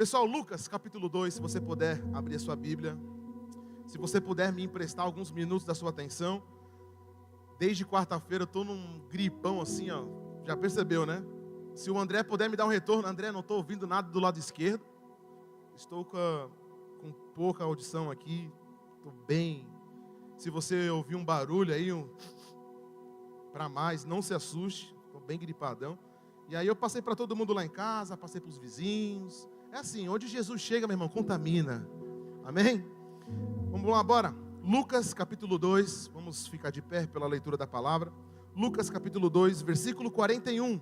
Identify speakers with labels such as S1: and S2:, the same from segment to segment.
S1: Pessoal, Lucas capítulo 2, se você puder abrir a sua Bíblia. Se você puder me emprestar alguns minutos da sua atenção. Desde quarta-feira eu estou num gripão assim, ó. Já percebeu, né? Se o André puder me dar um retorno. André, não estou ouvindo nada do lado esquerdo. Estou com pouca audição aqui. Estou bem. Se você ouvir um barulho aí, para mais, não se assuste. Estou bem gripadão. E aí eu passei para todo mundo lá em casa, passei para os vizinhos. É assim, onde Jesus chega, meu irmão, contamina. Amém? Vamos lá, bora. Lucas capítulo 2, vamos ficar de pé pela leitura da palavra. Lucas capítulo 2, versículo 41.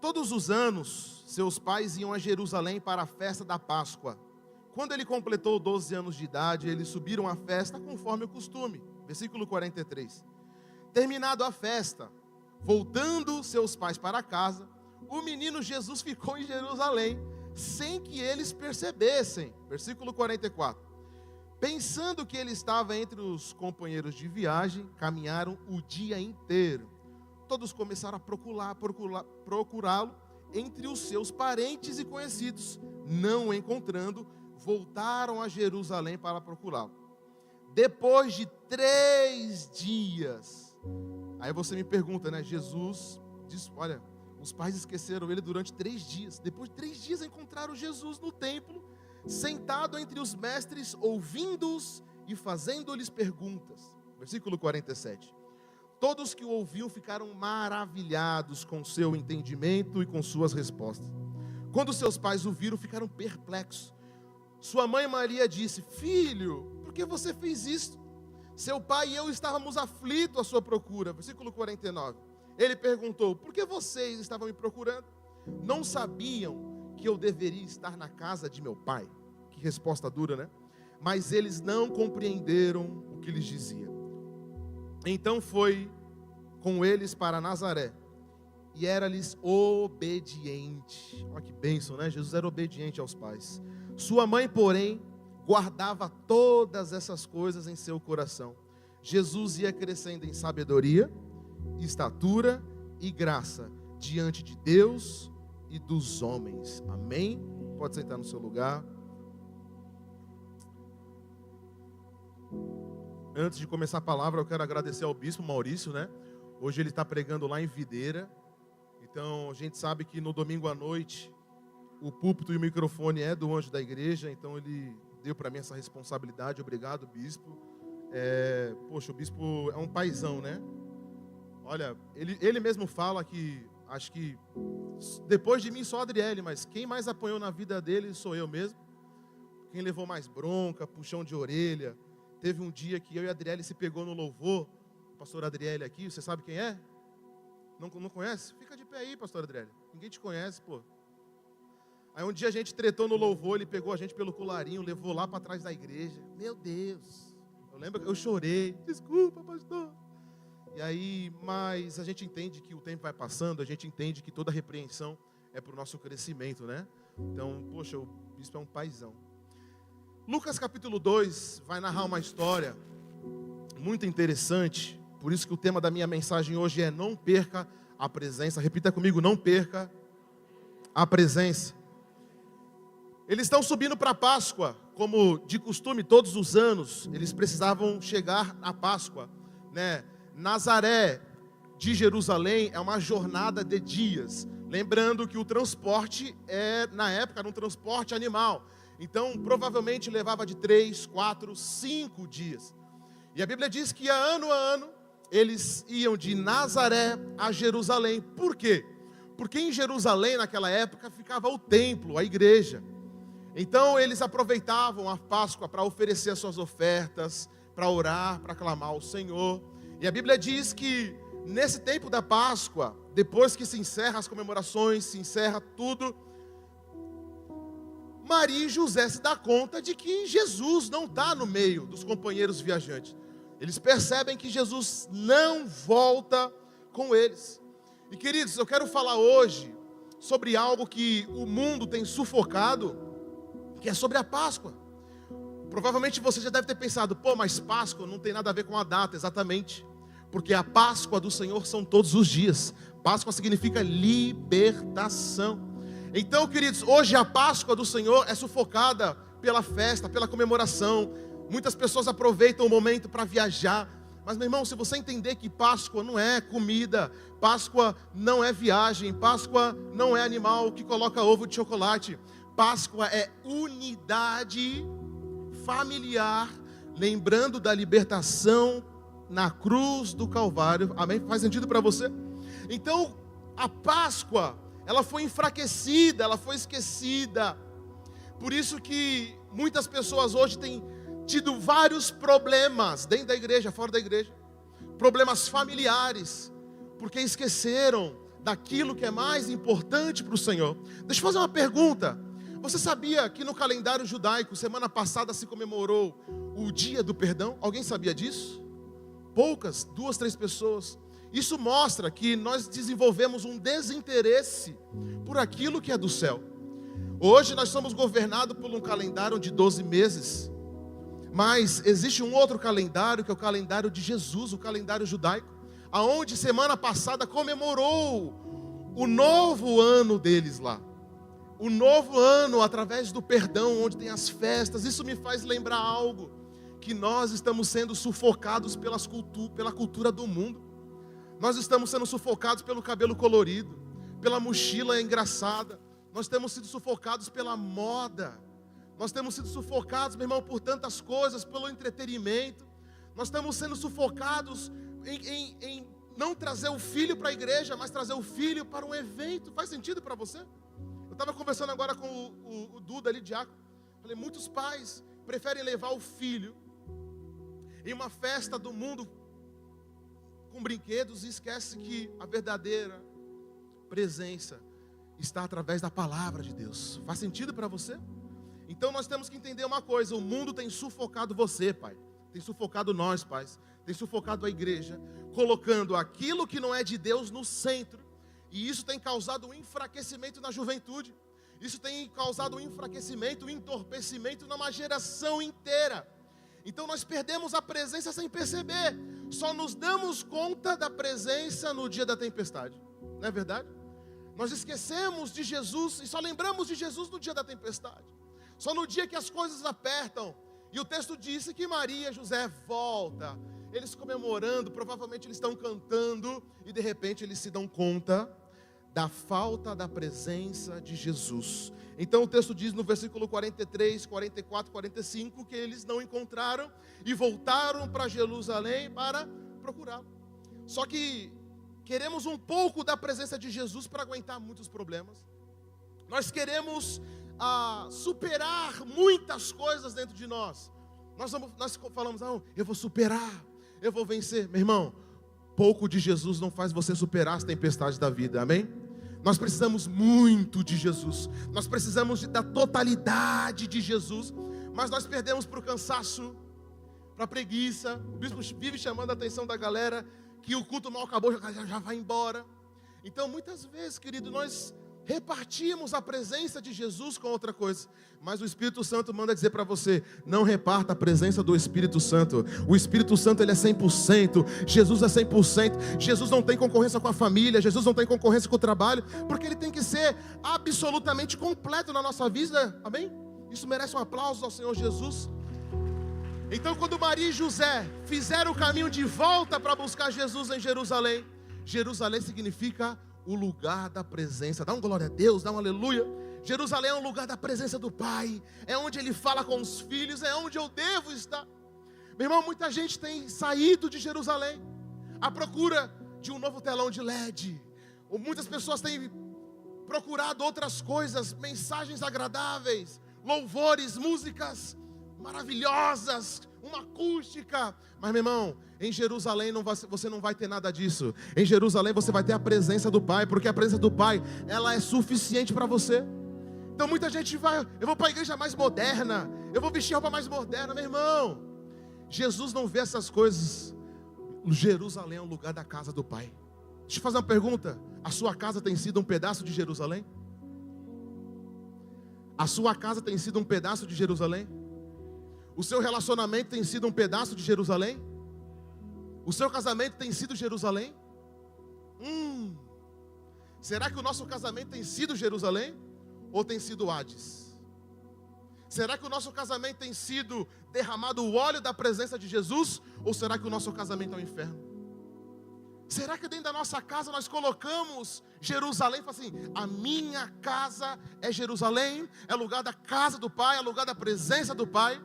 S1: Todos os anos, seus pais iam a Jerusalém para a festa da Páscoa. Quando ele completou 12 anos de idade, eles subiram à festa conforme o costume. Versículo 43. Terminado a festa, voltando seus pais para casa, o menino Jesus ficou em Jerusalém, sem que eles percebessem. Versículo 44. Pensando que ele estava entre os companheiros de viagem, caminharam o dia inteiro. Todos começaram a procurá-lo entre os seus parentes e conhecidos. Não o encontrando, voltaram a Jerusalém para procurá-lo. Depois de 3 dias, aí você me pergunta, né? Jesus diz, olha, os pais esqueceram ele durante 3 dias. Depois de 3 dias encontraram Jesus no templo, sentado entre os mestres, ouvindo-os e fazendo-lhes perguntas. Versículo 47. Todos que o ouviam ficaram maravilhados com seu entendimento e com suas respostas. Quando seus pais o viram, ficaram perplexos. Sua mãe Maria disse: Filho, por que você fez isto? Seu pai e eu estávamos aflitos à sua procura. Versículo 49. Ele perguntou: por que vocês estavam me procurando? Não sabiam que eu deveria estar na casa de meu pai? Que resposta dura, né? Mas eles não compreenderam o que lhes dizia. Então foi com eles para Nazaré, e era-lhes obediente. Olha que bênção, né? Jesus era obediente aos pais. Sua mãe, porém, guardava todas essas coisas em seu coração. Jesus ia crescendo em sabedoria, estatura e graça diante de Deus e dos homens. Amém? Pode sentar no seu lugar. Antes de começar a palavra, eu quero agradecer ao bispo Maurício, né? Hoje ele está pregando lá em Videira. Então, a gente sabe que no domingo à noite, o púlpito e o microfone é do anjo da igreja. Então, ele deu para mim essa responsabilidade. Obrigado, bispo. Poxa, o bispo é um paizão, né? Olha, ele mesmo fala que, acho que, depois de mim só a Adriele, mas quem mais apanhou na vida dele sou eu mesmo. Quem levou mais bronca, puxão de orelha. Teve um dia que eu e a Adriele se pegou no louvor. Pastor Adriele aqui, você sabe quem é? Não conhece? Fica de pé aí, pastor Adriele. Ninguém te conhece, pô. Aí um dia a gente tretou no louvor, ele pegou a gente pelo colarinho, levou lá para trás da igreja. Meu Deus. Eu lembro que eu chorei. Desculpa, pastor. E aí, mas a gente entende que o tempo vai passando, a gente entende que toda repreensão é para o nosso crescimento, né? Então, poxa, o bispo é um paizão. Lucas capítulo 2 vai narrar uma história muito interessante. Por isso que o tema da minha mensagem hoje é: não perca a presença. Repita comigo: não perca a presença. Eles estão subindo para a Páscoa, como de costume todos os anos, eles precisavam chegar à Páscoa, né? Nazaré de Jerusalém é uma jornada de dias. Lembrando que o transporte na época era um transporte animal. Então, provavelmente levava de 3, 4, 5 dias. E a Bíblia diz que ano a ano, eles iam de Nazaré a Jerusalém. Por quê? Porque em Jerusalém, naquela época, ficava o templo, a igreja. Então, eles aproveitavam a Páscoa para oferecer as suas ofertas, para orar, para clamar ao Senhor. E a Bíblia diz que nesse tempo da Páscoa, depois que se encerra as comemorações, se encerra tudo, Maria e José se dão conta de que Jesus não está no meio dos companheiros viajantes. Eles percebem que Jesus não volta com eles. E queridos, eu quero falar hoje sobre algo que o mundo tem sufocado, que é sobre a Páscoa. Provavelmente você já deve ter pensado: pô, mas Páscoa não tem nada a ver com a data. Exatamente, porque a Páscoa do Senhor são todos os dias. Páscoa significa libertação. Então, queridos, hoje a Páscoa do Senhor é sufocada pela festa, pela comemoração. Muitas pessoas aproveitam o momento para viajar. Mas, meu irmão, se você entender que Páscoa não é comida, Páscoa não é viagem, Páscoa não é animal que coloca ovo de chocolate. Páscoa é unidade familiar, lembrando da libertação na cruz do Calvário. Amém? Faz sentido para você? Então, a Páscoa, ela foi enfraquecida, ela foi esquecida. Por isso que muitas pessoas hoje têm tido vários problemas, dentro da igreja, fora da igreja. Problemas familiares, porque esqueceram daquilo que é mais importante para o Senhor. Deixa eu fazer uma pergunta. Você sabia que no calendário judaico, semana passada se comemorou o dia do perdão? Alguém sabia disso? Poucas, 2, 3 pessoas. Isso mostra que nós desenvolvemos um desinteresse por aquilo que é do céu. Hoje nós somos governados por um calendário de 12 meses. Mas existe um outro calendário, que é o calendário de Jesus, o calendário judaico, aonde semana passada comemorou o novo ano deles lá. O novo ano através do perdão, onde tem as festas. Isso me faz lembrar algo, que nós estamos sendo sufocados pela cultura do mundo. Nós estamos sendo sufocados pelo cabelo colorido, pela mochila engraçada. Nós temos sido sufocados pela moda. Nós temos sido sufocados, meu irmão, por tantas coisas, pelo entretenimento. Nós estamos sendo sufocados em não trazer o filho para a igreja, mas trazer o filho para um evento. Faz sentido para você? Eu estava conversando agora com o Duda ali, diácono. Falei, muitos pais preferem levar o filho em uma festa do mundo com brinquedos e esquece que a verdadeira presença está através da palavra de Deus. Faz sentido para você? Então nós temos que entender uma coisa: o mundo tem sufocado você, pai, tem sufocado nós, pais, tem sufocado a igreja, colocando aquilo que não é de Deus no centro, e isso tem causado um enfraquecimento na juventude, isso tem causado um enfraquecimento, um entorpecimento numa geração inteira. Então nós perdemos a presença sem perceber, só nos damos conta da presença no dia da tempestade, não é verdade? Nós esquecemos de Jesus e só lembramos de Jesus no dia da tempestade. Só no dia que as coisas apertam. E o texto disse que Maria e José voltam. Eles comemorando, provavelmente eles estão cantando. E de repente eles se dão conta da falta da presença de Jesus. Então o texto diz no versículo 43, 44, 45 que eles não encontraram e voltaram para Jerusalém para procurá-lo. Só que queremos um pouco da presença de Jesus para aguentar muitos problemas. Nós queremos superar muitas coisas dentro de nós. Nós falamos, não, eu vou superar, eu vou vencer. Meu irmão, pouco de Jesus não faz você superar as tempestades da vida, amém? Nós precisamos muito de Jesus. Nós precisamos da totalidade de Jesus. Mas nós perdemos para o cansaço, para a preguiça. O bispo vive chamando a atenção da galera que o culto mal acabou, já vai embora. Então muitas vezes, querido, nós repartimos a presença de Jesus com outra coisa. Mas o Espírito Santo manda dizer para você: não reparta a presença do Espírito Santo. O Espírito Santo ele é 100%, Jesus é 100%. Jesus não tem concorrência com a família, Jesus não tem concorrência com o trabalho, porque ele tem que ser absolutamente completo na nossa vida, amém? Isso merece um aplauso ao Senhor Jesus. Então quando Maria e José fizeram o caminho de volta para buscar Jesus em Jerusalém, Jerusalém significa o lugar da presença. Dá um glória a Deus, dá um aleluia. Jerusalém é um lugar da presença do Pai, é onde Ele fala com os filhos, é onde eu devo estar. Meu irmão, muita gente tem saído de Jerusalém à procura de um novo telão de LED. Muitas pessoas têm procurado outras coisas, mensagens agradáveis, louvores, músicas maravilhosas, uma acústica. Mas, meu irmão, em Jerusalém você não vai ter nada disso. Em Jerusalém você vai ter a presença do Pai, porque a presença do Pai, ela é suficiente para você. Então muita gente eu vou para a igreja mais moderna, eu vou vestir roupa mais moderna. Meu irmão, Jesus não vê essas coisas. Jerusalém é um lugar da casa do Pai. Deixa eu fazer uma pergunta: a sua casa tem sido um pedaço de Jerusalém? A sua casa tem sido um pedaço de Jerusalém? O seu relacionamento tem sido um pedaço de Jerusalém? O seu casamento tem sido Jerusalém? Será que o nosso casamento tem sido Jerusalém? ou tem sido o Hades? Será que o nosso casamento tem sido derramado o óleo da presença de Jesus? Ou será que o nosso casamento é o inferno? Será que dentro da nossa casa nós colocamos Jerusalém? Fala assim, a minha casa é Jerusalém, é lugar da casa do Pai, é lugar da presença do Pai.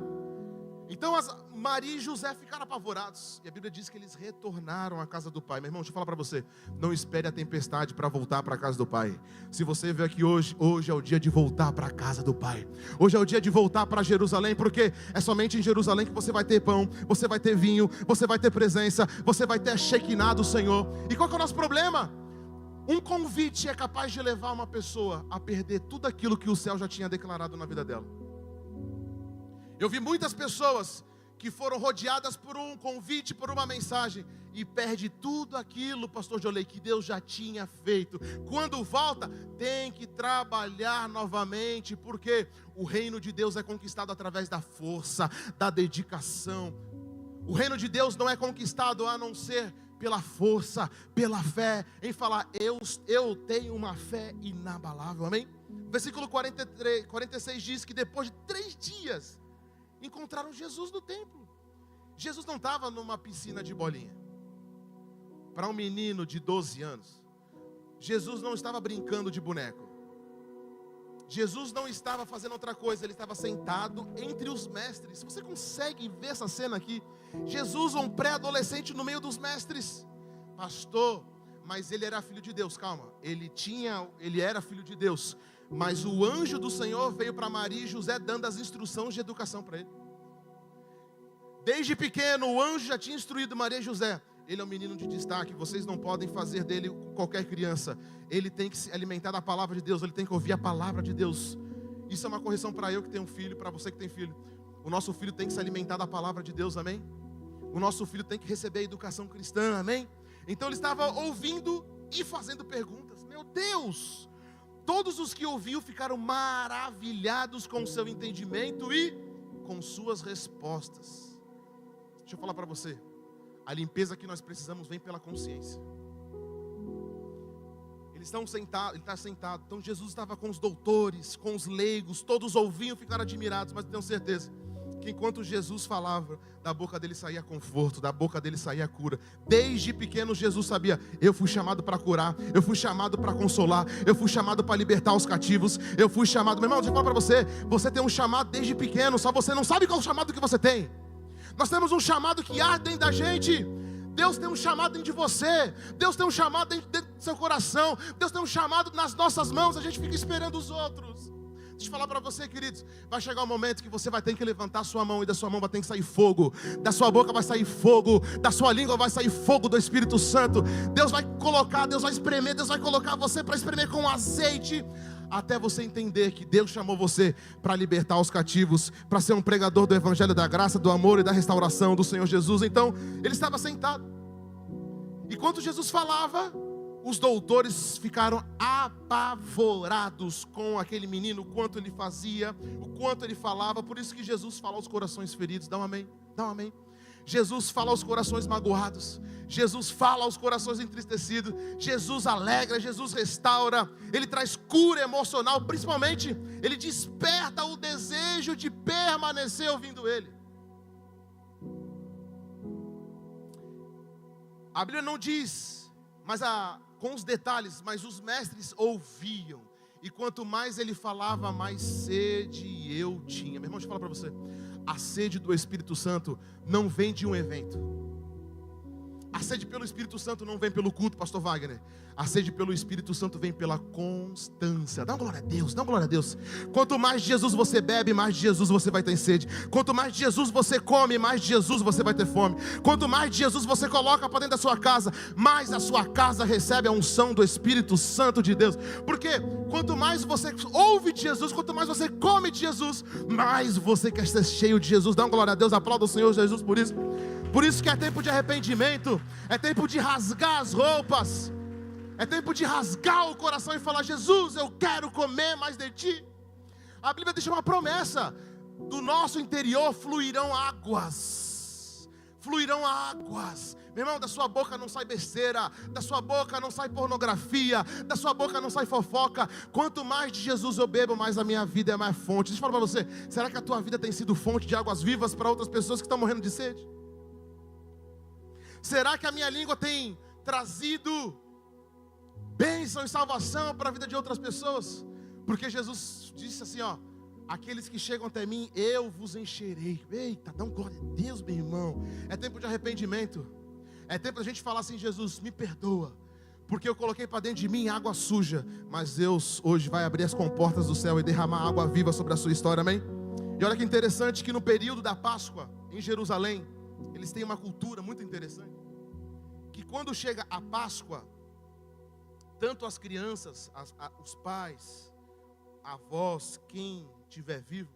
S1: Então Maria e José ficaram apavorados. E a Bíblia diz que eles retornaram à casa do Pai. Meu irmão, deixa eu falar para você. Não espere a tempestade para voltar para a casa do Pai. Se você veio aqui hoje é o dia de voltar para a casa do Pai. Hoje é o dia de voltar para Jerusalém. Porque é somente em Jerusalém que você vai ter pão, você vai ter vinho, você vai ter presença, você vai ter a Shekinah do Senhor. E qual que é o nosso problema? Um convite é capaz de levar uma pessoa a perder tudo aquilo que o céu já tinha declarado na vida dela. Eu vi muitas pessoas que foram rodeadas por um convite, por uma mensagem, e perde tudo aquilo, pastor Jolei, que Deus já tinha feito. Quando volta, tem que trabalhar novamente, porque o reino de Deus é conquistado através da força, da dedicação. O reino de Deus não é conquistado a não ser pela força, pela fé, em falar, eu tenho uma fé inabalável, amém? Versículo 46 diz que depois de 3 dias, encontraram Jesus no templo. Jesus não estava numa piscina de bolinha. Para um menino de 12 anos, Jesus não estava brincando de boneco. Jesus não estava fazendo outra coisa, ele estava sentado entre os mestres. Você consegue ver essa cena aqui? Jesus, um pré-adolescente no meio dos mestres. Pastor, mas ele era filho de Deus, calma. Ele era filho de Deus. Mas o anjo do Senhor veio para Maria e José dando as instruções de educação para ele. Desde pequeno o anjo já tinha instruído Maria e José. Ele é um menino de destaque, vocês não podem fazer dele qualquer criança. Ele tem que se alimentar da palavra de Deus, ele tem que ouvir a palavra de Deus. Isso é uma correção para eu que tenho um filho, para você que tem filho. O nosso filho tem que se alimentar da palavra de Deus, amém? O nosso filho tem que receber a educação cristã, amém? Então ele estava ouvindo e fazendo perguntas. Meu Deus! Todos os que ouviu ficaram maravilhados com o seu entendimento e com suas respostas. Deixa eu falar para você. A limpeza que nós precisamos vem pela consciência. Ele está sentado. Então Jesus estava com os doutores, com os leigos. Todos ouviam, ficaram admirados. Mas tenho certeza que enquanto Jesus falava, da boca dele saía conforto, da boca dele saía cura. Desde pequeno Jesus sabia, eu fui chamado para curar, eu fui chamado para consolar, eu fui chamado para libertar os cativos, eu fui chamado, meu irmão, deixa eu falar para você, você tem um chamado desde pequeno, só você não sabe qual é o chamado que você tem. Nós temos um chamado que arde dentro da gente. Deus tem um chamado dentro de você, Deus tem um chamado dentro do seu coração, Deus tem um chamado nas nossas mãos, a gente fica esperando os outros. Deixa eu falar para você, queridos, vai chegar um momento que você vai ter que levantar a sua mão e da sua mão vai ter que sair fogo, da sua boca vai sair fogo, da sua língua vai sair fogo do Espírito Santo. Deus vai colocar, Deus vai espremer, Deus vai colocar você para espremer com azeite, até você entender que Deus chamou você para libertar os cativos, para ser um pregador do Evangelho da graça, do amor e da restauração do Senhor Jesus. Então, ele estava sentado, enquanto Jesus falava, os doutores ficaram apavorados com aquele menino, o quanto ele fazia, o quanto ele falava. Por isso que Jesus fala aos corações feridos. Dá um amém, dá um amém. Jesus fala aos corações magoados, Jesus fala aos corações entristecidos, Jesus alegra, Jesus restaura, Ele traz cura emocional, principalmente Ele desperta o desejo de permanecer ouvindo Ele. A Bíblia não diz, mas com os detalhes, mas os mestres ouviam, e quanto mais ele falava, mais sede eu tinha. Meu irmão, deixa eu falar para você, a sede do Espírito Santo não vem de um evento. A sede pelo Espírito Santo não vem pelo culto, pastor Wagner. A sede pelo Espírito Santo vem pela constância. Dá uma glória a Deus, dá uma glória a Deus. Quanto mais de Jesus você bebe, mais de Jesus você vai ter sede. Quanto mais de Jesus você come, mais de Jesus você vai ter fome. Quanto mais de Jesus você coloca para dentro da sua casa, mais a sua casa recebe a unção do Espírito Santo de Deus. Porque quanto mais você ouve de Jesus, quanto mais você come de Jesus, mais você quer ser cheio de Jesus. Dá uma glória a Deus, aplauda o Senhor Jesus por isso. Por isso que é tempo de arrependimento, é tempo de rasgar as roupas, é tempo de rasgar o coração e falar: Jesus, eu quero comer mais de Ti. A Bíblia deixa uma promessa: do nosso interior fluirão águas Meu irmão, da sua boca não sai besteira, da sua boca não sai pornografia, da sua boca não sai fofoca. Quanto mais de Jesus eu bebo, mais a minha vida é mais fonte. Deixa eu falar para você, será que a tua vida tem sido fonte de águas vivas para outras pessoas que estão morrendo de sede? Será que a minha língua tem trazido bênção e salvação para a vida de outras pessoas? Porque Jesus disse assim, ó: aqueles que chegam até mim, eu vos encherei. Eita, dá um glória a Deus, meu irmão. É tempo de arrependimento. É tempo da gente falar assim: Jesus, me perdoa, porque eu coloquei para dentro de mim água suja. Mas Deus hoje vai abrir as comportas do céu e derramar água viva sobre a sua história, amém? E olha que interessante que no período da Páscoa, em Jerusalém, eles têm uma cultura muito interessante, que quando chega a Páscoa, tanto as crianças, os pais, avós, quem estiver vivo,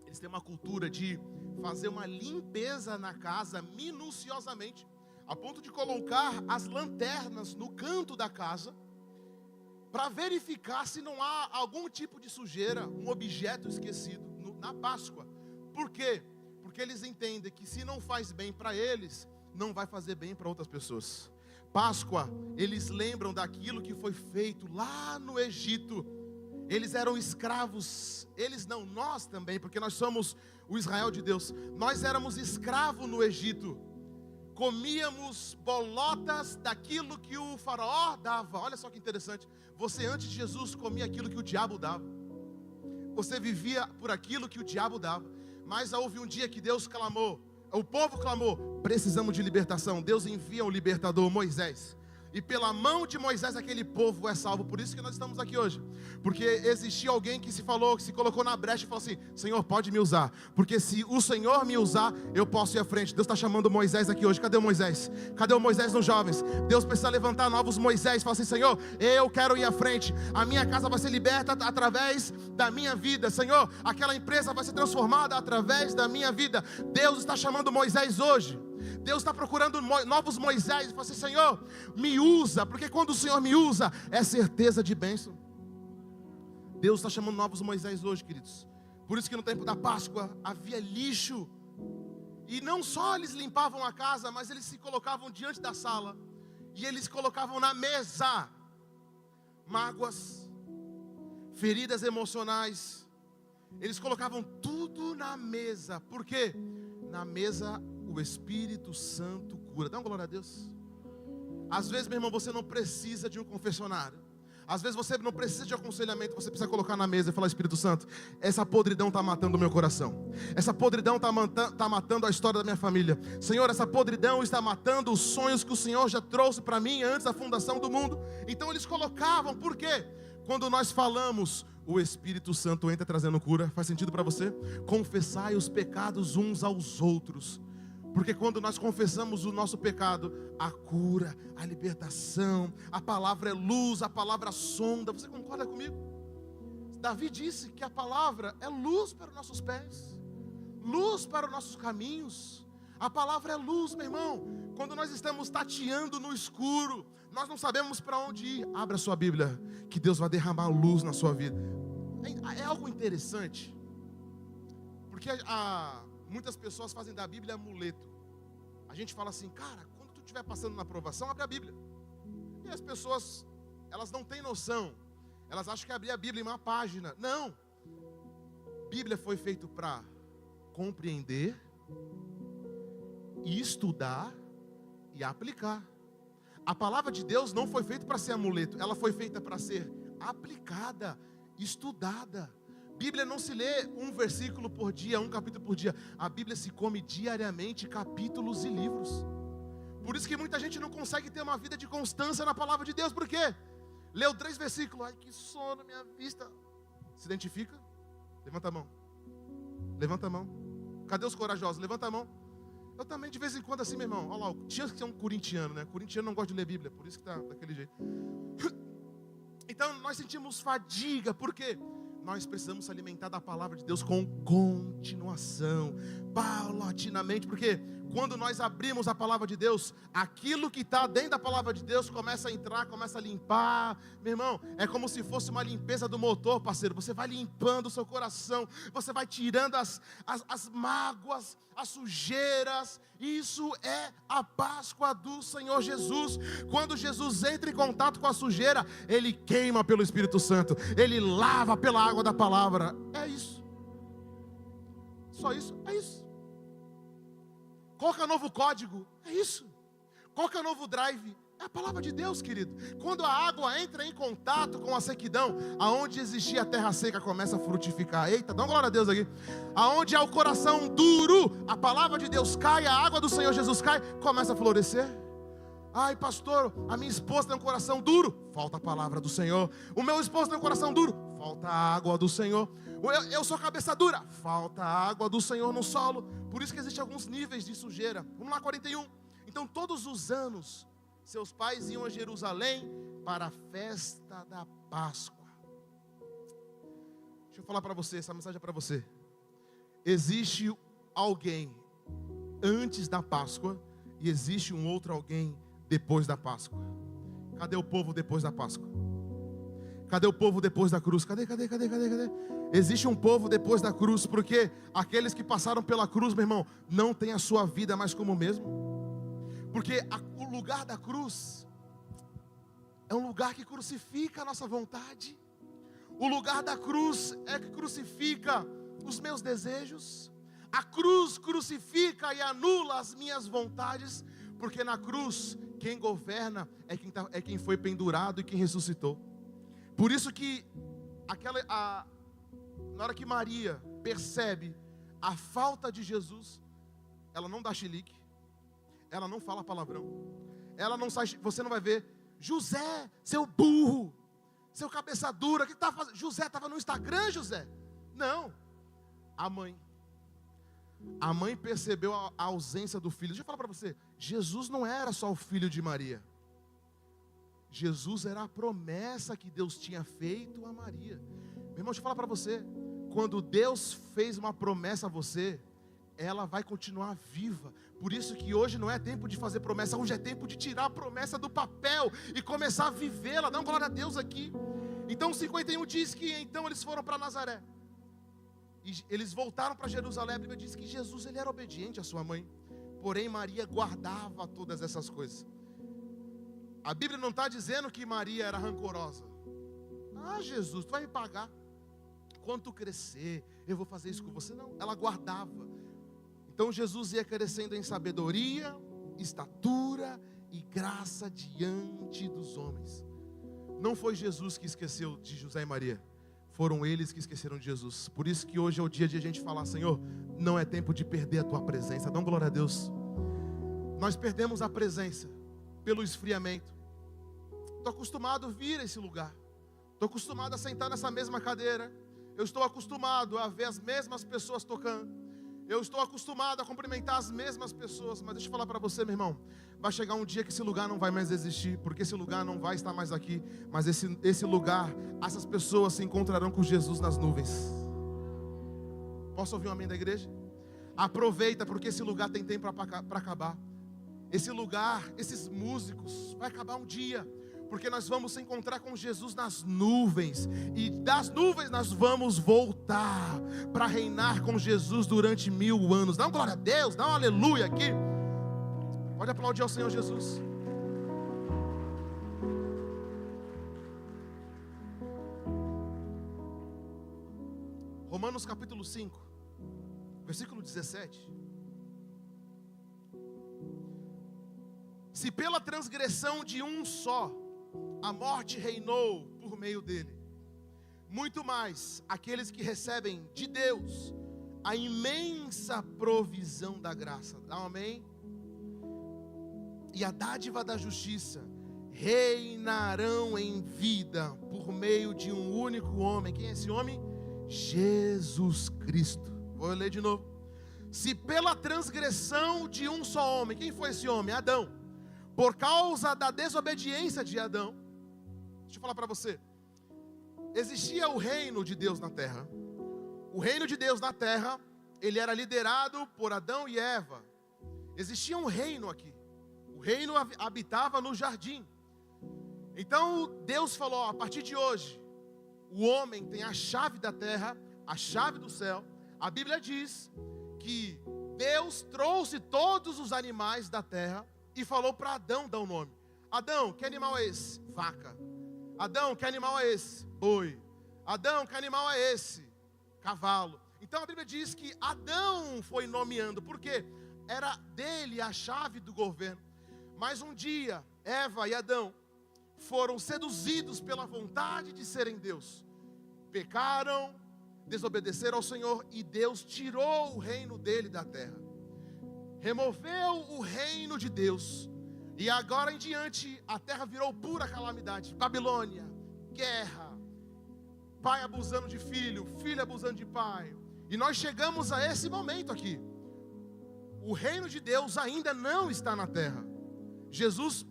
S1: eles têm uma cultura de fazer uma limpeza na casa minuciosamente, a ponto de colocar as lanternas no canto da casa, para verificar se não há algum tipo de sujeira, um objeto esquecido na Páscoa. Por quê? Porque eles entendem que se não faz bem para eles, não vai fazer bem para outras pessoas. Páscoa, eles lembram daquilo que foi feito lá no Egito. Eles eram escravos, eles não, nós também, porque nós somos o Israel de Deus. Nós éramos escravos no Egito, comíamos bolotas daquilo que o faraó dava. Olha só que interessante, você antes de Jesus comia aquilo que o diabo dava, você vivia por aquilo que o diabo dava. Mas houve um dia que Deus clamou, o povo clamou: precisamos de libertação. Deus envia o libertador, Moisés. E pela mão de Moisés aquele povo é salvo. Por isso que nós estamos aqui hoje. Porque existia alguém que se colocou na brecha e falou assim: Senhor, pode me usar. Porque se o Senhor me usar, eu posso ir à frente. Deus está chamando Moisés aqui hoje. Cadê o Moisés? Cadê o Moisés nos jovens? Deus precisa levantar novos Moisés. Fala assim: Senhor, eu quero ir à frente. A minha casa vai ser liberta através da minha vida. Senhor, aquela empresa vai ser transformada através da minha vida. Deus está chamando Moisés hoje. Deus está procurando novos Moisés. Fala assim: Senhor, me usa. Porque quando o Senhor me usa, é certeza de bênção. Deus está chamando novos Moisés hoje, queridos. Por isso que no tempo da Páscoa havia lixo. E não só eles limpavam a casa, mas eles se colocavam diante da sala. E eles colocavam na mesa mágoas, feridas emocionais. Eles colocavam tudo na mesa. Por quê? Na mesa o Espírito Santo cura. Dá uma glória a Deus. Às vezes, meu irmão, você não precisa de um confessionário. Às vezes você não precisa de aconselhamento. Você precisa colocar na mesa e falar: Espírito Santo, essa podridão está matando o meu coração. Essa podridão está matando a história da minha família. Senhor, essa podridão está matando os sonhos que o Senhor já trouxe para mim antes da fundação do mundo. Então eles colocavam. Por quê? Quando nós falamos, o Espírito Santo entra trazendo cura. Faz sentido para você? Confessai os pecados uns aos outros. Porque quando nós confessamos o nosso pecado, a cura, a libertação, a palavra é luz, a palavra sonda. Você concorda comigo? Davi disse que a palavra é luz para os nossos pés, luz para os nossos caminhos. A palavra é luz, meu irmão. Quando nós estamos tateando no escuro, nós não sabemos para onde ir. Abra sua Bíblia, que Deus vai derramar luz na sua vida. É algo interessante, porque muitas pessoas fazem da Bíblia amuleto. A gente fala assim: cara, quando tu estiver passando na provação, abre a Bíblia. E as pessoas, elas não têm noção. Elas acham que abrir a Bíblia em uma página. Não. Bíblia foi feito para compreender, e estudar e aplicar. A palavra de Deus não foi feita para ser amuleto. Ela foi feita para ser aplicada, estudada. Bíblia não se lê um versículo por dia, um capítulo por dia. A Bíblia se come diariamente capítulos e livros. Por isso que muita gente não consegue ter uma vida de constância na palavra de Deus. Por quê? Leu 3 versículos. Ai, que sono, minha vista. Se identifica? Levanta a mão. Levanta a mão. Cadê os corajosos? Levanta a mão. Eu também de vez em quando assim, meu irmão. Olha lá, tinha que ser um corintiano, né? Corintiano não gosta de ler Bíblia, por isso que está daquele jeito. Então nós sentimos fadiga. Por quê? Nós precisamos se alimentar da palavra de Deus com continuação, paulatinamente. Por quê? quando nós abrimos a palavra de Deus, aquilo que está dentro da palavra de Deus começa a entrar, começa a limpar. Meu irmão, é como se fosse uma limpeza do motor, parceiro. Você vai limpando o seu coração, você vai tirando as mágoas, as sujeiras. Isso é a Páscoa do Senhor Jesus. Quando Jesus entra em contato com a sujeira, Ele queima pelo Espírito Santo, Ele lava pela água da palavra. É isso. Só isso? É isso. Qual que é o novo código? É isso. Qual que é o novo drive? É a palavra de Deus, querido. Quando a água entra em contato com a sequidão, aonde existia a terra seca começa a frutificar. Eita, dá uma glória a Deus aqui. Aonde há o coração duro, a palavra de Deus cai, a água do Senhor Jesus cai, começa a florescer. Ai, pastor, a minha esposa tem um coração duro, falta a palavra do Senhor. O meu esposo tem um coração duro, falta a água do Senhor. Eu sou cabeça dura, falta a água do Senhor no solo. Por isso que existem alguns níveis de sujeira. Vamos lá, 41. Então todos os anos seus pais iam a Jerusalém para a festa da Páscoa. Deixa eu falar para você, essa mensagem é para você. Existe alguém antes da Páscoa e existe um outro alguém depois da Páscoa. Cadê o povo depois da Páscoa? Cadê o povo depois da cruz? Cadê? Existe um povo depois da cruz, porque aqueles que passaram pela cruz, meu irmão, não tem a sua vida mais como o mesmo. Porque o lugar da cruz é um lugar que crucifica a nossa vontade. O lugar da cruz é que crucifica os meus desejos. A cruz crucifica e anula as minhas vontades. Porque na cruz, quem governa é quem foi pendurado e quem ressuscitou. Por isso que na hora que Maria percebe a falta de Jesus, ela não dá chilique. Ela não fala palavrão. Ela não sai, você não vai ver. José, seu burro, seu cabeça dura, o que está fazendo? José estava no Instagram, José. Não. A mãe percebeu a ausência do filho. Deixa eu falar para você. Jesus não era só o filho de Maria. Jesus era a promessa que Deus tinha feito a Maria. Meu irmão, deixa eu falar para você. Quando Deus fez uma promessa a você, ela vai continuar viva. Por isso que hoje não é tempo de fazer promessa, hoje é tempo de tirar a promessa do papel e começar a vivê-la. Dá uma glória a Deus aqui. Então 51 diz que então eles foram para Nazaré. E eles voltaram para Jerusalém. A Bíblia diz que Jesus ele era obediente à sua mãe. Porém Maria guardava todas essas coisas. A Bíblia não está dizendo que Maria era rancorosa. Ah, Jesus, tu vai me pagar. Quando tu crescer, eu vou fazer isso com você. Não, ela guardava. Então Jesus ia crescendo em sabedoria, estatura e graça diante dos homens. Não foi Jesus que esqueceu de José e Maria. Foram eles que esqueceram de Jesus. Por isso que hoje é o dia de a gente falar: Senhor, não é tempo de perder a tua presença. Dá uma glória a Deus. Nós perdemos a presença pelo esfriamento. Estou acostumado a vir a esse lugar. Estou acostumado a sentar nessa mesma cadeira. Eu estou acostumado a ver as mesmas pessoas tocando. Eu estou acostumado a cumprimentar as mesmas pessoas. Mas deixa eu falar para você, meu irmão. Vai chegar um dia que esse lugar não vai mais existir. Porque esse lugar não vai estar mais aqui. Mas esse lugar, essas pessoas se encontrarão com Jesus nas nuvens. Posso ouvir um amém da igreja? Aproveita, porque esse lugar tem tempo para acabar. Esse lugar, esses músicos, vai acabar um dia. Porque nós vamos encontrar com Jesus nas nuvens. E das nuvens nós vamos voltar para reinar com Jesus durante 1000 anos. Dá uma glória a Deus, dá um aleluia aqui. Pode aplaudir ao Senhor Jesus. Romanos capítulo 5, versículo 17. Se pela transgressão de um só a morte reinou por meio dele, muito mais aqueles que recebem de Deus a imensa provisão da graça. Dá um amém? E a dádiva da justiça reinarão em vida por meio de um único homem. Quem é esse homem? Jesus Cristo. Vou ler de novo. Se pela transgressão de um só homem, quem foi esse homem? Adão. Por causa da desobediência de Adão, deixa eu falar para você, existia o reino de Deus na terra. O reino de Deus na terra, ele era liderado por Adão e Eva. Existia um reino aqui. O reino habitava no jardim. Então Deus falou, a partir de hoje, o homem tem a chave da terra, a chave do céu. A Bíblia diz que Deus trouxe todos os animais da terra e falou para Adão dar o nome. Adão, que animal é esse? Vaca. Adão, que animal é esse? Boi. Adão, que animal é esse? Cavalo. Então a Bíblia diz que Adão foi nomeando, porque era dele a chave do governo. Mas um dia, Eva e Adão foram seduzidos pela vontade de serem Deus. Pecaram, desobedeceram ao Senhor e Deus tirou o reino dele da terra. Removeu o reino de Deus. E agora em diante a terra virou pura calamidade. Babilônia, guerra, pai abusando de filho, filho abusando de pai. E nós chegamos a esse momento aqui. O reino de Deus ainda não está na terra.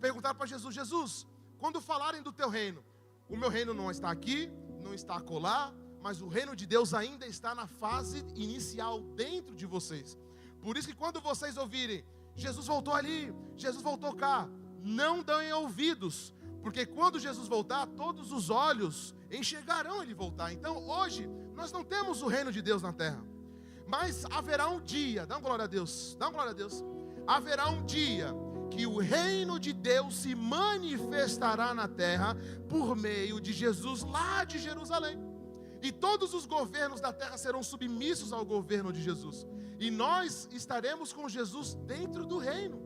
S1: Perguntaram para Jesus, Jesus, quando falarem do teu reino, o meu reino não está aqui, não está acolá, mas o reino de Deus ainda está na fase inicial dentro de vocês. Por isso que quando vocês ouvirem, Jesus voltou ali, Jesus voltou cá, não dêem ouvidos, porque quando Jesus voltar, todos os olhos enxergarão ele voltar. Então hoje, nós não temos o reino de Deus na terra, mas haverá um dia, dá uma glória a Deus, dá uma glória a Deus, haverá um dia que o reino de Deus se manifestará na terra por meio de Jesus lá de Jerusalém. E todos os governos da terra serão submissos ao governo de Jesus. E nós estaremos com Jesus dentro do reino.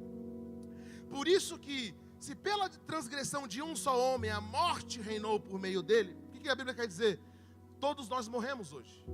S1: Por isso que, se pela transgressão de um só homem a morte reinou por meio dele, o que a Bíblia quer dizer? Todos nós morremos hoje.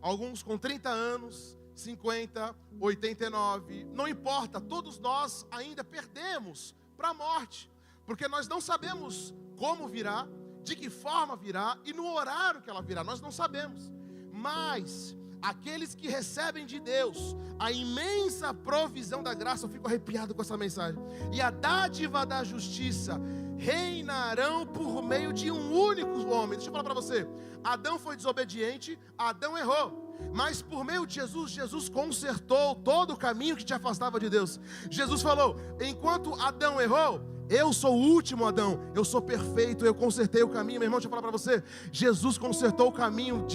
S1: Alguns com 30 anos, 50, 89, não importa, todos nós ainda perdemos para a morte, porque nós não sabemos como virá, de que forma virá e no horário que ela virá, nós não sabemos. Mas aqueles que recebem de Deus a imensa provisão da graça, eu fico arrepiado com essa mensagem, e a dádiva da justiça, reinarão por meio de um único homem. Deixa eu falar para você, Adão foi desobediente, Adão errou, mas por meio de Jesus, Jesus consertou todo o caminho que te afastava de Deus. Jesus falou, enquanto Adão errou, eu sou o último Adão, eu sou perfeito, eu consertei o caminho. Meu irmão, deixa eu falar para você, Jesus consertou o caminho,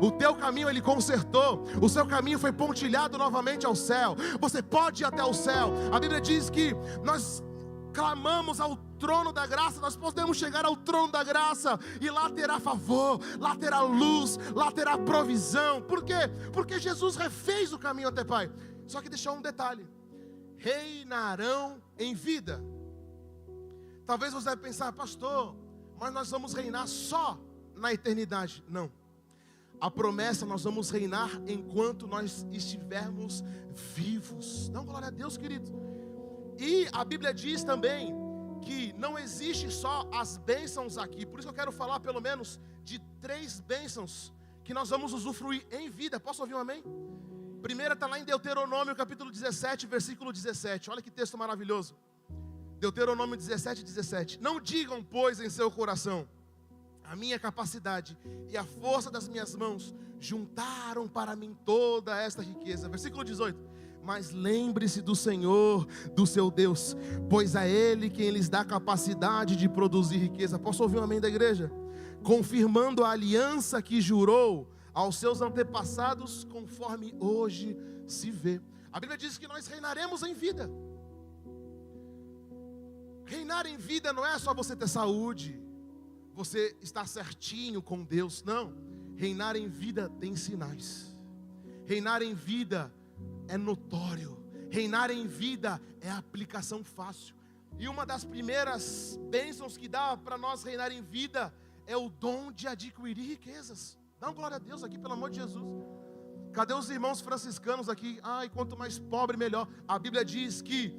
S1: o teu caminho ele consertou, o seu caminho foi pontilhado novamente ao céu, você pode ir até o céu. A Bíblia diz que nós clamamos ao trono da graça, nós podemos chegar ao trono da graça, e lá terá favor, lá terá luz, lá terá provisão. Por quê? Porque Jesus refez o caminho até Pai. Só que deixou um detalhe, reinarão em vida. Talvez você vai pensar, pastor, mas nós vamos reinar só na eternidade. Não, a promessa, nós vamos reinar enquanto nós estivermos vivos. Dá uma glória a Deus, querido. E a Bíblia diz também que não existe só as bênçãos aqui. Por isso que eu quero falar pelo menos de 3 bênçãos que nós vamos usufruir em vida. Posso ouvir um amém? Primeira está lá em Deuteronômio capítulo 17, versículo 17. Olha que texto maravilhoso. Deuteronômio 17, 17. Não digam, pois, em seu coração, a minha capacidade e a força das minhas mãos juntaram para mim toda esta riqueza. Versículo 18. Mas lembre-se do Senhor, do seu Deus, pois é Ele quem lhes dá capacidade de produzir riqueza. Posso ouvir um amém da igreja? Confirmando a aliança que jurou aos seus antepassados, conforme hoje se vê. A Bíblia diz que nós reinaremos em vida. Reinar em vida não é só você ter saúde, você estar certinho com Deus. Não, reinar em vida tem sinais. Reinar em vida é notório. Reinar em vida é aplicação fácil. E uma das primeiras bênçãos que dá para nós reinar em vida é o dom de adquirir riquezas. Dá uma glória a Deus aqui, pelo amor de Jesus. Cadê os irmãos franciscanos aqui? Ai, quanto mais pobre, melhor. A Bíblia diz que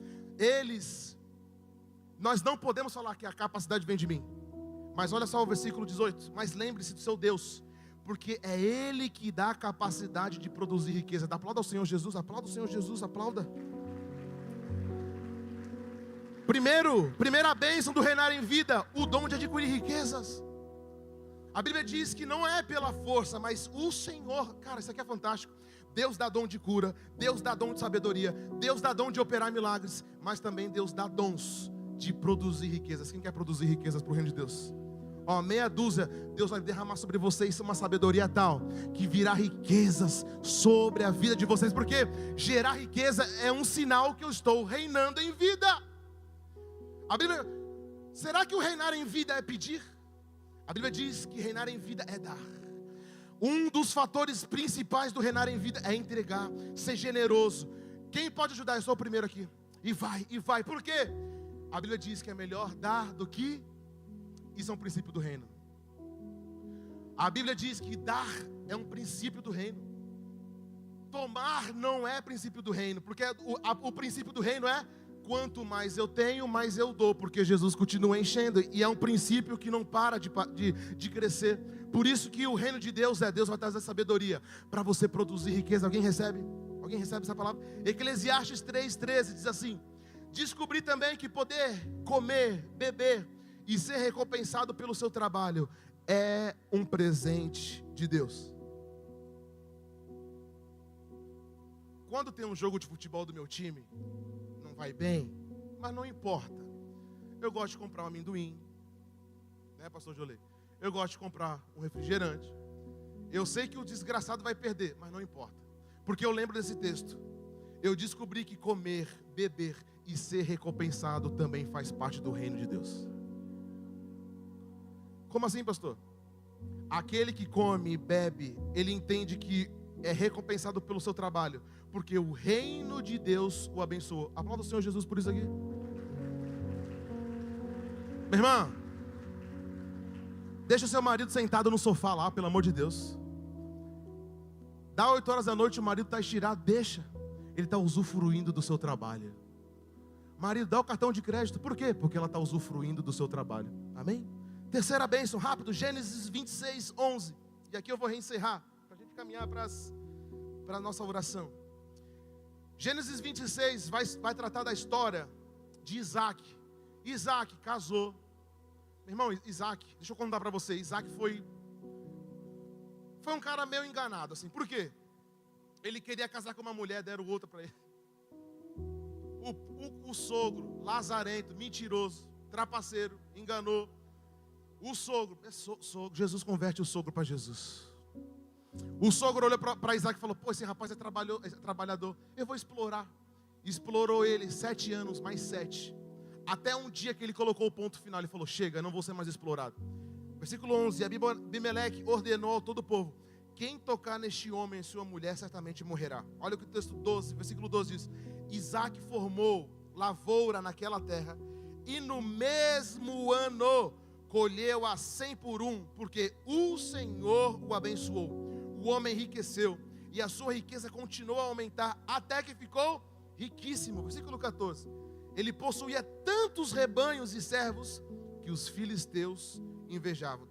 S1: nós não podemos falar que a capacidade vem de mim. Mas olha só o versículo 18. Mas lembre-se do seu Deus, porque é Ele que dá a capacidade de produzir riqueza. Aplauda ao Senhor Jesus, aplauda o Senhor Jesus, aplauda. Primeira bênção do reinar em vida, o dom de adquirir riquezas. A Bíblia diz que não é pela força, mas o Senhor, cara, isso aqui é fantástico. Deus dá dom de cura, Deus dá dom de sabedoria, Deus dá dom de operar milagres, mas também Deus dá dons de produzir riquezas. Quem quer produzir riquezas para o reino de Deus? Ó, meia dúzia, Deus vai derramar sobre vocês uma sabedoria tal, que virá riquezas sobre a vida de vocês, porque gerar riqueza é um sinal que eu estou reinando em vida. A Bíblia, será que o reinar em vida é pedir? A Bíblia diz que reinar em vida é dar. Um dos fatores principais do reinar em vida é entregar, ser generoso. Quem pode ajudar? Eu sou o primeiro aqui. E vai. Por quê? A Bíblia diz que é melhor dar do que... Isso é um princípio do reino. A Bíblia diz que dar é um princípio do reino. Tomar não é princípio do reino, porque o princípio do reino é: quanto mais eu tenho, mais eu dou, porque Jesus continua enchendo, e é um princípio que não para de crescer. Por isso que o reino de Deus Deus vai trazer sabedoria para você produzir riqueza. Alguém recebe? Alguém recebe essa palavra? Eclesiastes 3:13 diz assim: descobri também que poder comer, beber e ser recompensado pelo seu trabalho é um presente de Deus. Quando tem um jogo de futebol do meu time, não vai bem, mas não importa. Eu gosto de comprar um amendoim, né, pastor Jolê? Eu gosto de comprar um refrigerante. Eu sei que o desgraçado vai perder, mas não importa, porque eu lembro desse texto. Eu descobri que comer, beber e ser recompensado também faz parte do reino de Deus. Como assim, pastor? Aquele que come e bebe, ele entende que é recompensado pelo seu trabalho, porque o reino de Deus o abençoou. Aplauda o Senhor Jesus por isso aqui. Minha irmã, deixa o seu marido sentado no sofá lá, pelo amor de Deus. Dá 8 horas da noite, o marido está estirado, deixa. Ele está usufruindo do seu trabalho. Marido, dá o cartão de crédito. Por quê? Porque ela está usufruindo do seu trabalho. Amém? Terceira bênção, rápido, Gênesis 26:11. E aqui eu vou reencerrar, para a gente caminhar para a nossa oração. Gênesis 26 vai tratar da história de Isaac. Isaac casou. Meu irmão, Isaac, deixa eu contar para você. Isaac foi um cara meio enganado, assim. Por quê? Ele queria casar com uma mulher, deram outra para ele. O sogro, lazarento, mentiroso, trapaceiro, enganou. O sogro, Jesus converte o sogro para Jesus. O sogro olhou para Isaac e falou: pô, esse rapaz é trabalhador, eu vou explorar. Explorou ele 7 anos, mais 7. Até um dia que ele colocou o ponto final, ele falou: chega, não vou ser mais explorado. Versículo 11, Abimeleque ordenou a todo o povo: quem tocar neste homem e sua mulher certamente morrerá. Olha o que o texto 12, versículo 12 diz: Isaac formou lavoura naquela terra, e no mesmo ano colheu a 100 por 1, porque o Senhor o abençoou. O homem enriqueceu, e a sua riqueza continuou a aumentar, até que ficou riquíssimo. Versículo 14, ele possuía tantos rebanhos e servos, que os filisteus invejavam.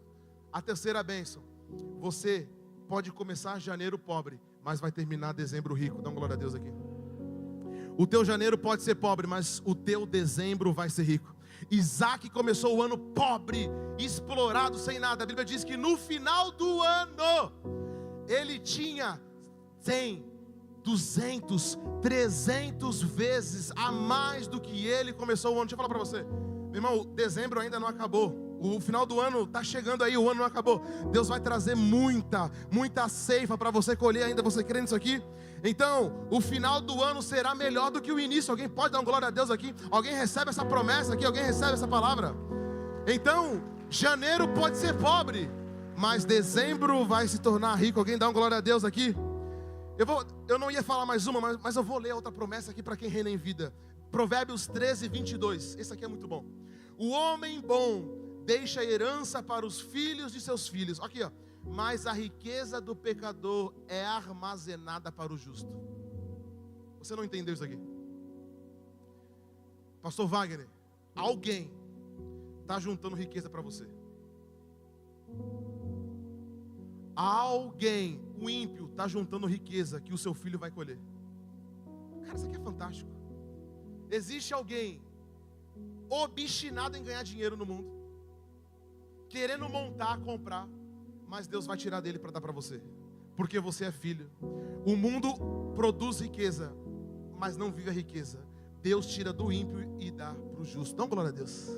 S1: A terceira bênção: você pode começar janeiro pobre, mas vai terminar dezembro rico. Dá uma glória a Deus aqui. O teu janeiro pode ser pobre, mas o teu dezembro vai ser rico. Isaac começou o ano pobre, explorado, sem nada. A Bíblia diz que no final do ano ele tinha 100, 200, 300 vezes a mais do que ele começou o ano. Deixa eu falar para você, meu irmão, dezembro ainda não acabou. O final do ano está chegando aí, o ano não acabou. Deus vai trazer muita ceifa para você colher ainda. Você crê nisso aqui? Então, o final do ano será melhor do que o início. Alguém pode dar uma glória a Deus aqui? Alguém recebe essa promessa aqui? Alguém recebe essa palavra? Então, janeiro pode ser pobre, mas dezembro vai se tornar rico. Alguém dá uma glória a Deus aqui? Eu não ia falar mais uma, mas eu vou ler outra promessa aqui para quem reina em vida. Provérbios 13:22. Esse aqui é muito bom. O homem bom deixa herança para os filhos de seus filhos. Aqui, ó. Mas a riqueza do pecador é armazenada para o justo. Você não entendeu isso aqui? Pastor Wagner, alguém está juntando riqueza para você. Alguém, o ímpio, está juntando riqueza que o seu filho vai colher. Cara, isso aqui é fantástico. Existe alguém obstinado em ganhar dinheiro no mundo, querendo montar, comprar, mas Deus vai tirar dele para dar para você. porque você é filho. O mundo produz riqueza, mas não vive a riqueza. Deus tira do ímpio e dá para o justo. Dá uma glória a Deus.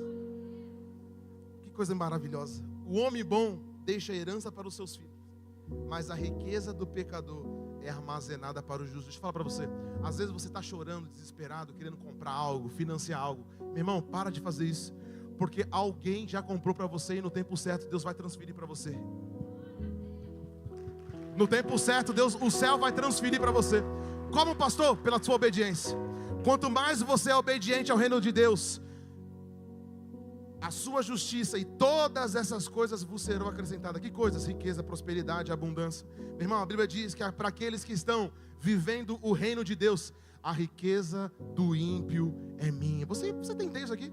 S1: Que coisa maravilhosa. O homem bom deixa a herança para os seus filhos, mas a riqueza do pecador é armazenada para o justo. Deixa eu falar para você. Às vezes você está chorando, desesperado, querendo comprar algo, financiar algo. Meu irmão, para de fazer isso, porque alguém já comprou para você e no tempo certo Deus vai transferir para você. No tempo certo, o céu vai transferir para você. Como pastor? Pela sua obediência. Quanto mais você é obediente ao reino de Deus, a sua justiça e todas essas coisas vos serão acrescentadas. Que coisas? Riqueza, prosperidade, abundância. Meu irmão, a Bíblia diz que para aqueles que estão vivendo o reino de Deus, a riqueza do ímpio é minha. Você entende isso aqui?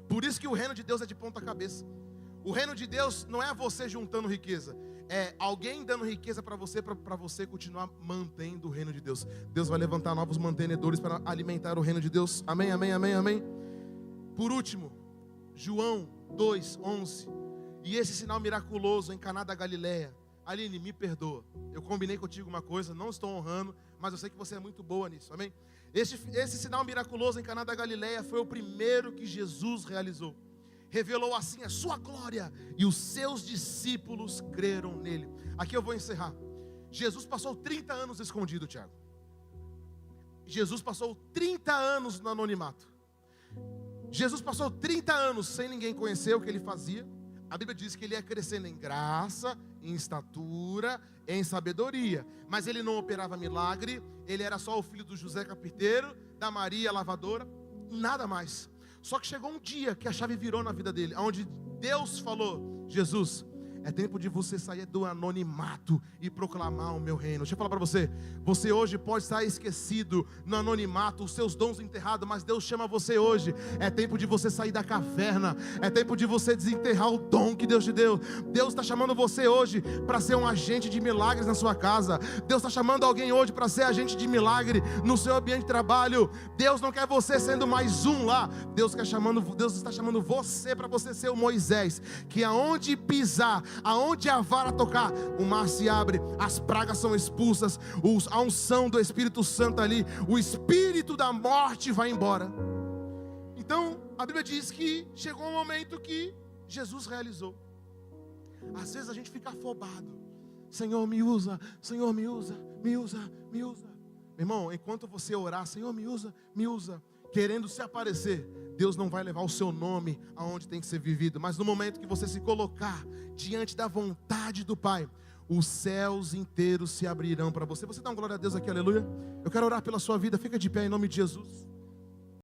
S1: Por isso que o reino de Deus é de ponta cabeça. O reino de Deus não é você juntando riqueza, é alguém dando riqueza para você continuar mantendo o reino de Deus. Deus vai levantar novos mantenedores para alimentar o reino de Deus. Amém, amém, amém, amém. Por último, João 2:11. E esse sinal miraculoso em Caná da Galileia. Aline, me perdoa, eu combinei contigo uma coisa, não estou honrando, mas eu sei que você é muito boa nisso, amém? Esse sinal miraculoso em Caná da Galileia foi o primeiro que Jesus realizou. Revelou assim a sua glória, e os seus discípulos creram nele. Aqui eu vou encerrar. Jesus passou 30 anos escondido, Tiago. Jesus passou 30 anos no anonimato. Jesus passou 30 anos sem ninguém conhecer o que ele fazia. A Bíblia diz que ele ia crescendo em graça, em estatura, em sabedoria. Mas ele não operava milagre. Ele era só o filho do José carpinteiro, da Maria lavadora, nada mais. Só que chegou um dia que a chave virou na vida dele, onde Deus falou: Jesus, é tempo de você sair do anonimato e proclamar o meu reino. Deixa eu falar para você. Você hoje pode estar esquecido no anonimato, os seus dons enterrados, mas Deus chama você hoje. É tempo de você sair da caverna. É tempo de você desenterrar o dom que Deus te deu. Deus está chamando você hoje para ser um agente de milagres na sua casa. Deus está chamando alguém hoje para ser agente de milagre no seu ambiente de trabalho. Deus não quer você sendo mais um lá. Deus está chamando você para você ser o Moisés, que aonde pisar, aonde a vara tocar, o mar se abre, as pragas são expulsas, a unção do Espírito Santo ali, o espírito da morte vai embora. Então, a Bíblia diz que chegou um momento que Jesus realizou. Às vezes a gente fica afobado. Senhor, me usa, Senhor, me usa, me usa, me usa. Meu irmão, enquanto você orar, Senhor, me usa, querendo se aparecer, Deus não vai levar o seu nome aonde tem que ser vivido. Mas no momento que você se colocar diante da vontade do Pai, os céus inteiros se abrirão para você. Você dá uma glória a Deus aqui, aleluia. Eu quero orar pela sua vida, fica de pé em nome de Jesus.